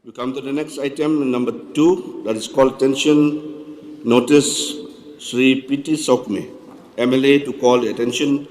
We come to the next item, number 2, that is called attention notice Sri P.T. Sokme, MLA, to call the attention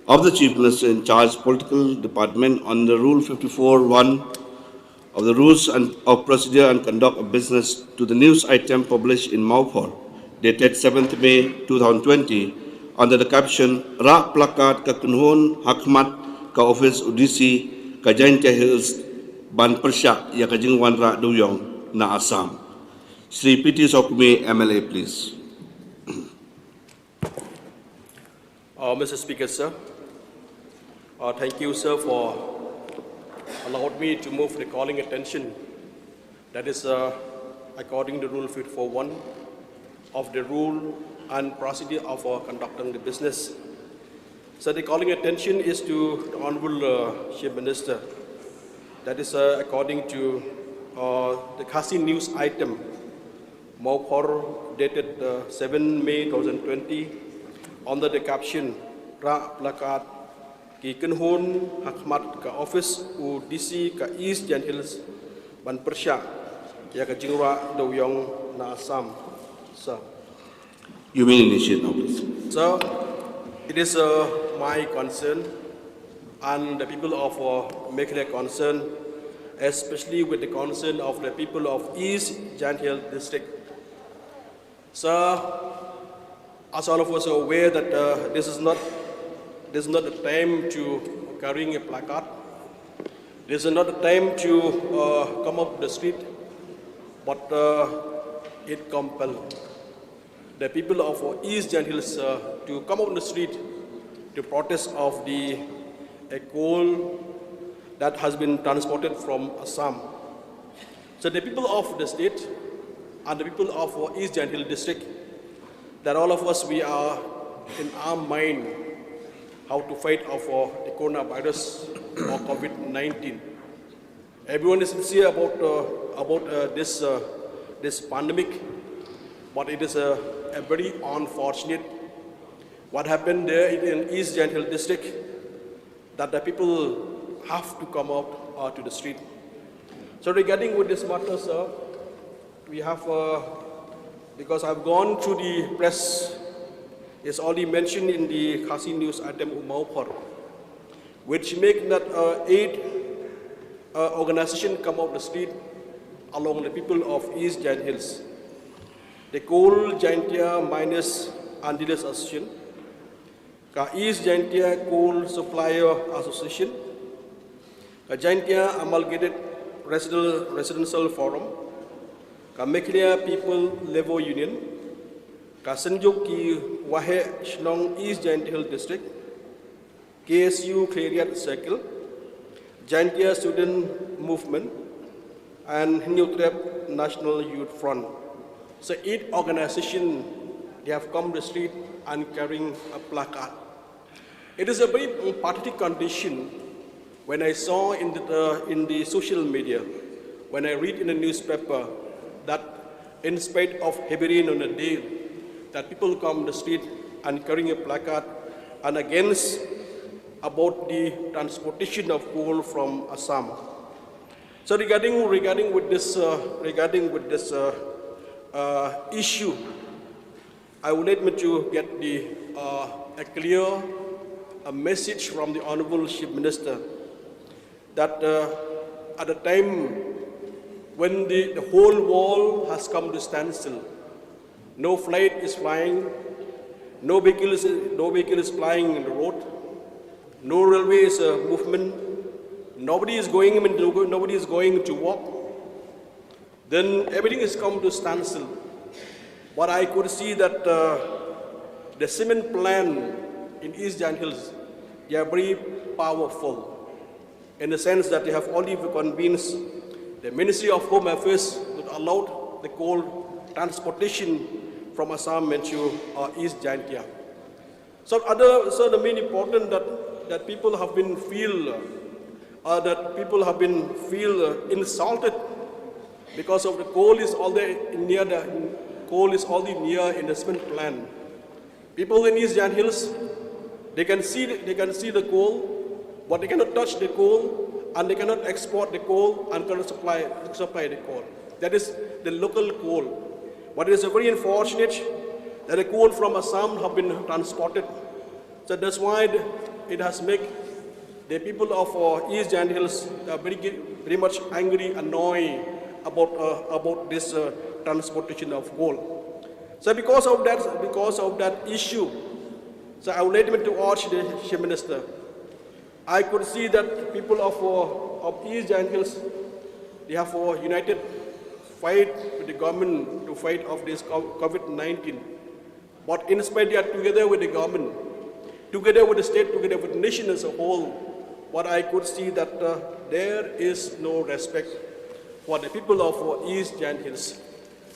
of the Chief Minister in charge Political Department on the Rule 54(1) of the Rules of Procedure and Conduct of Business to the news item published in Maupur, dated 7th May 2020, under the caption Rak Plakat Ka Kunhun Hakmat Ka Office Udisi Ka Jaintia Hills Ban Persyak Ya Kajing Wanrah Dewiong na Assam. Sri P.T. Sokme, MLA, please. Mr. Speaker, sir, thank you, sir, for allowed me to move the calling attention. That is according to Rule 54(1) of the Rule and Procedure of Conducting the Business. So the calling attention is to the Honorable Chief Minister. That is according to the Khasi news item, Maupur, dated 7 May 2020, under the caption Ra Plakat Ki Kenhun Hakmat Ka Office U DC Ka East Jan Hills Ban Persyak Ya Ka Jingra Dewiong na Assam. Sir. You may initiate now, please. So, it is my concern and the people of Meghalaya concern, especially with the concern of the people of East Jan Hill district. So, as all of us are aware that this is not the time to carrying a placard. This is not the time to come up the street, but it compels the people of East Jan Hills to come up the street to protest of a coal that has been transported from Assam. So the people of the state and the people of East Jan Hill district, that all of us, we are in our mind how to fight off the coronavirus or COVID-19. Everyone is sincere about this pandemic, but it is a very unfortunate what happened there in East Jan Hill district, that the people have to come out to the street. So regarding with this matter, sir, we have because I've gone through the press, it's already mentioned in the Khasi news item Maupur, which make that 8 organizations come out the street along the people of East Jan Hills. The Coal Jaintia Miners and Dealers Association, Ka East Jaintia Coal Supplier Association, Ka Jaintia Amalgamated Residential Forum, Ka Meghalaya People Labor Union, Ka Sanjuk Ki Wahe Shnong East Jan Hill District, KSU Clariat Circle, Jaintia Student Movement, and Hinyutrep National Youth Front. So 8 organizations, they have come to the street and carrying a placard. It is a very pathetic condition when I saw in the social media, when I read in the newspaper, that in spite of heavy rain on a day, that people come to the street and carrying a placard and against about the transportation of coal from Assam. So regarding with this issue, I would like me to get a clear message from the Honorable Chief Minister that at the time when the whole world has come to standstill, no flight is flying, no vehicle is flying in the road, no railway is movement, nobody is going to walk, then everything has come to standstill. But I could see that the cement plant in East Jan Hills, they are very powerful in the sense that they have already convinced the Ministry of Home Affairs to allow the coal transportation from Assam into East Jaintia. So the main important that people have been feel insulted because of the coal is already near in the cement plant. People in East Jan Hills, they can see the coal, but they cannot touch the coal and they cannot export the coal and cannot supply the coal. That is the local coal. But it is very unfortunate that the coal from Assam have been transported. So that's why it has made the people of East Jand Hills very much angry, annoyed about this transportation of coal. So because of that issue, so I would like to urge the Chief Minister. I could see that people of East Jand Hills, they have a united fight with the government to fight off this COVID-19. But in spite they are together with the government, together with the state, together with the nation as a whole, but I could see that there is no respect for the people of East Jand Hills.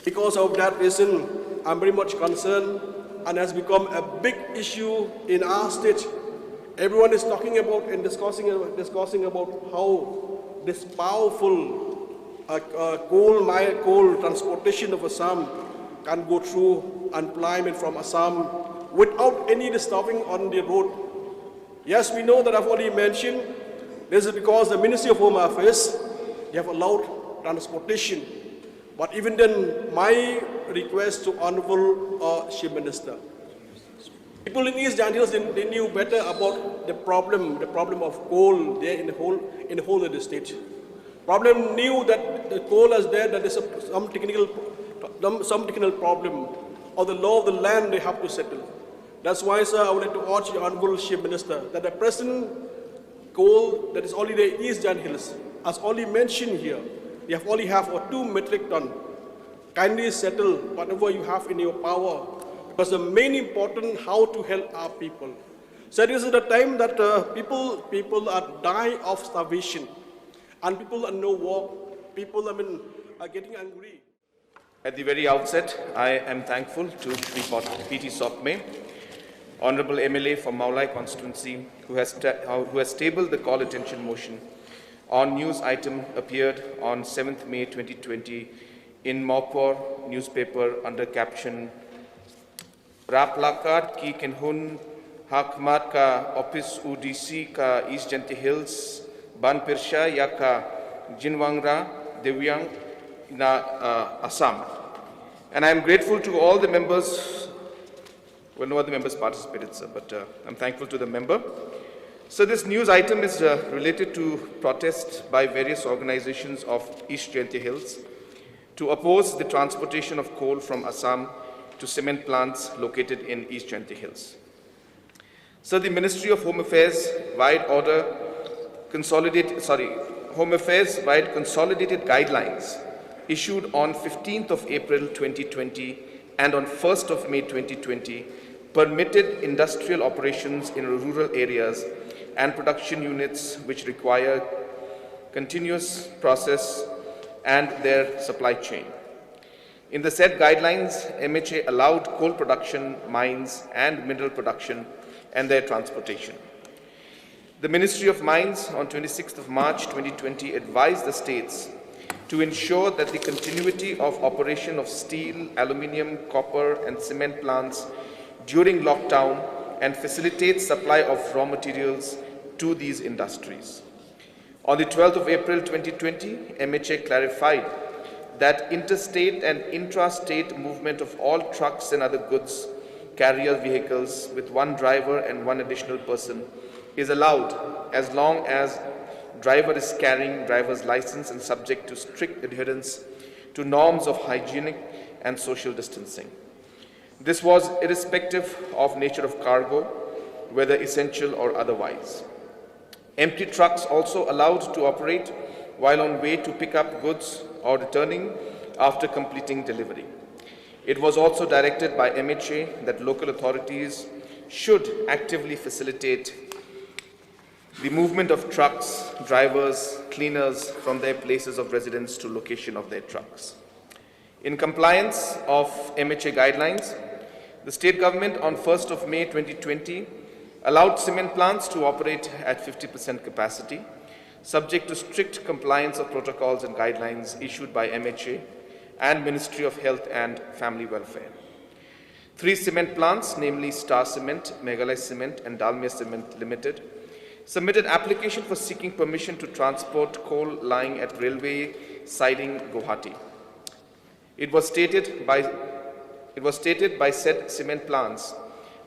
Because of that reason, I'm very much concerned and has become a big issue in our state. Everyone is talking about and discussing about how this powerful coal transportation of Assam can go through employment from Assam without any disturbing on the road. Yes, we know that I've already mentioned, this is because the Ministry of Home Affairs, they have allowed transportation. But even then, my request to Honorable Chief Minister, people in East Jand Hills, they knew better about the problem of coal there in the whole of the state. Problem knew that the coal is there, that there's some technical problem, or the law of the land they have to settle. That's why, sir, I would like to urge the Honorable Chief Minister that the present coal that is only there in East Jand Hills, as already mentioned here, they only have a 2 metric ton. Kindly settle whatever you have in your power, because the main important how to help our people. So this is the time that people are dying of starvation, and people are no work. People are getting angry. At the very outset, I am thankful to P.T. Sokme, Honorable MLA from Meghalaya constituency, who has tabled the call attention motion on news item appeared on 7th May 2020 in Maupur newspaper under caption Raplakat ki Kenhun Hakmat ka Office UDC ka East Jand Hills Ban Pirsha ya ka Wanrah Dewiong na Assam. And I am grateful to all the members, well, no other members participated, sir, but I'm thankful to the member. So this news item is related to protest by various organizations of East Jand Hills to oppose the transportation of coal from Assam to cement plants located in East Jand Hills. So the Ministry of Home Affairs wide consolidated guidelines issued on 15th of April 2020 and on 1st of May 2020 permitted industrial operations in rural areas and production units which require continuous process and their supply chain. In the said guidelines, MHA allowed coal production, mines and mineral production and their transportation. The Ministry of Mines on 26th of March 2020 advised the states to ensure that the continuity of operation of steel, aluminium, copper and cement plants during lockdown and facilitate supply of raw materials to these industries. On the 12th of April 2020, MHA clarified that interstate and intrastate movement of all trucks and other goods carrier vehicles with one driver and one additional person is allowed as long as driver is carrying driver's license and subject to strict adherence to norms of hygienic and social distancing. This was irrespective of nature of cargo, whether essential or otherwise. Empty trucks also allowed to operate while on way to pick up goods or returning after completing delivery. It was also directed by MHA that local authorities should actively facilitate the movement of trucks, drivers, cleaners from their places of residence to location of their trucks. In compliance of MHA guidelines, the state government on 1st of May 2020 allowed cement plants to operate at 50% capacity, subject to strict compliance of protocols and guidelines issued by MHA and Ministry of Health and Family Welfare. 3 cement plants, namely Star Cement, Meghalaya Cement and Dalmia Cement Limited, submitted application for seeking permission to transport coal lying at railway siding Guwahati. It was stated by said cement plants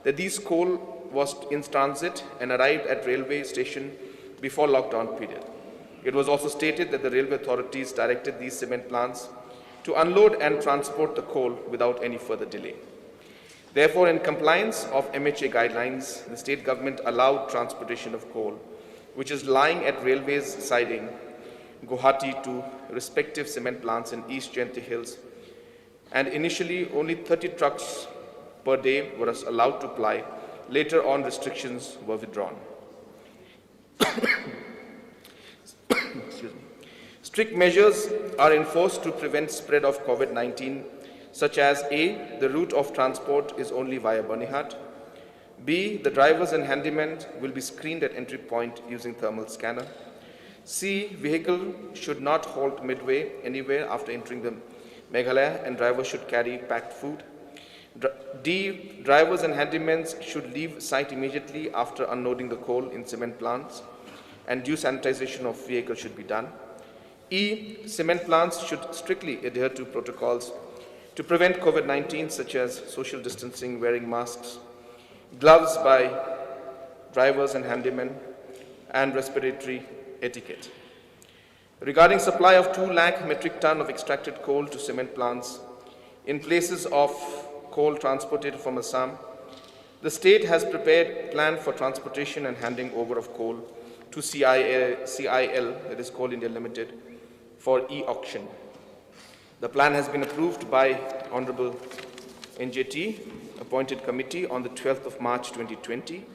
that these coal was in transit and arrived at railway station before lockdown period. It was also stated that the railway authorities directed these cement plants to unload and transport the coal without any further delay. Therefore, in compliance of MHA guidelines, the state government allowed transportation of coal, which is lying at railways siding Guwahati to respective cement plants in East Jaintia Hills, and initially only 30 trucks per day were allowed to ply. Later on, restrictions were withdrawn. Excuse me. Strict measures are enforced to prevent spread of COVID-19, such as A, the route of transport is only via Banihat; B, the drivers and handymen will be screened at entry point using thermal scanner; C, vehicle should not halt midway anywhere after entering the Meghalaya, and drivers should carry packed food; D, drivers and handymen should leave site immediately after unloading the coal in cement plants, and due sanitization of vehicle should be done; E, cement plants should strictly adhere to protocols to prevent COVID-19, such as social distancing, wearing masks, gloves by drivers and handymen, and respiratory etiquette. Regarding supply of 2 lakh metric ton of extracted coal to cement plants in places of coal transported from Assam, the state has prepared plan for transportation and handing over of coal to CIL, that is Coal India Limited, for e-auction. The plan has been approved by Honorable NJT appointed committee on the 12th of March 2020.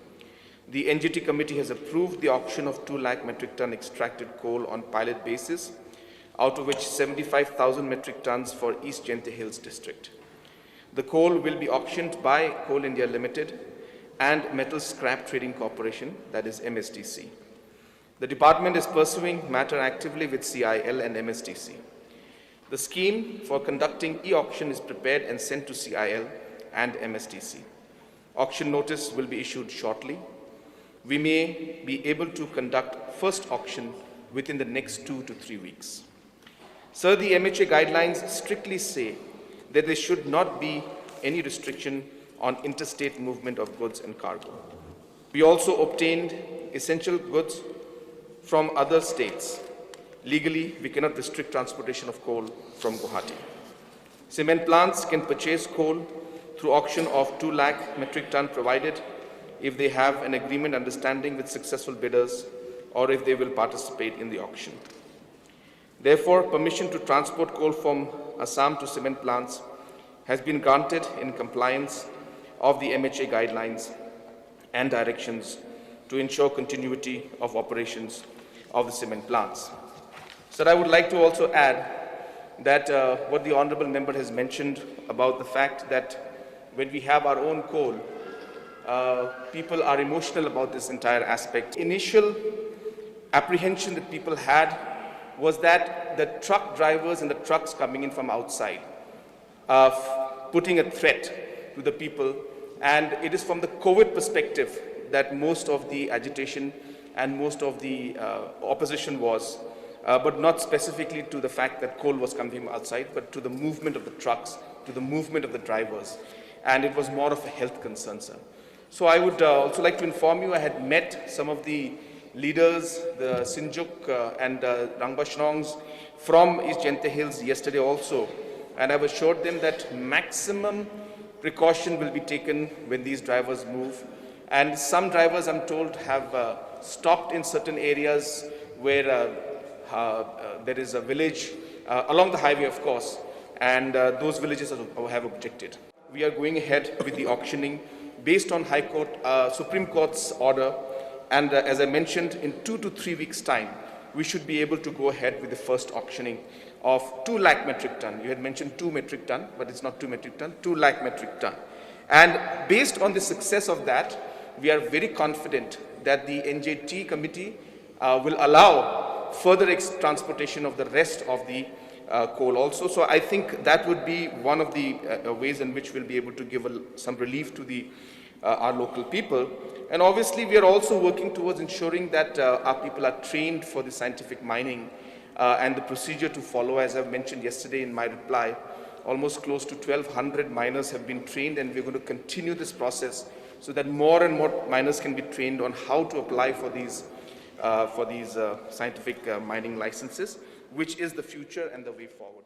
The NGT committee has approved the auction of 2 lakh metric ton extracted coal on pilot basis, out of which 75,000 metric tons for East Jaintia Hills district. The coal will be auctioned by Coal India Limited and Metal Scrap Trading Corporation, that is MSTC. The department is pursuing matter actively with CIL and MSTC. The scheme for conducting e-auction is prepared and sent to CIL and MSTC. Auction notice will be issued shortly. We may be able to conduct first auction within the next 2 to 3 weeks. Sir, the MHA guidelines strictly say that there should not be any restriction on interstate movement of goods and cargo. We also obtained essential goods from other states. Legally, we cannot restrict transportation of coal from Guwahati. Cement plants can purchase coal through auction of 2 lakh metric ton provided if they have an agreement understanding with successful bidders or if they will participate in the auction. Therefore, permission to transport coal from Assam to cement plants has been granted in compliance of the MHA guidelines and directions to ensure continuity of operations of the cement plants. Sir, I would like to also add that what the Honourable Member has mentioned about the fact that when we have our own coal, people are emotional about this entire aspect. Initial apprehension that people had was that the truck drivers and the trucks coming in from outside putting a threat to the people, and it is from the COVID perspective that most of the agitation and most of the opposition was, but not specifically to the fact that coal was coming from outside, but to the movement of the trucks, to the movement of the drivers, and it was more of a health concern, sir. So I would also like to inform you, I had met some of the leaders, the Sinjuk and Rangbashnongs from East Jaintia Hills yesterday also, and I've assured them that maximum precaution will be taken when these drivers move. And some drivers, I'm told, have stopped in certain areas where there is a village along the highway, of course, and those villages have objected. We are going ahead with the auctioning based on High Court, Supreme Court's order, and as I mentioned, in 2 to 3 weeks' time, we should be able to go ahead with the first auctioning of 2 lakh metric ton. You had mentioned 2 metric ton, but it's not 2 metric ton, 2 lakh metric ton. And based on the success of that, we are very confident that the NJT committee will allow further transportation of the rest of the coal also. So I think that would be one of the ways in which we'll be able to give some relief to the our local people. And obviously, we are also working towards ensuring that our people are trained for the scientific mining and the procedure to follow. As I've mentioned yesterday in my reply, almost close to 1,200 miners have been trained, and we're going to continue this process so that more and more miners can be trained on how to apply for these scientific mining licenses, which is the future and the way forward.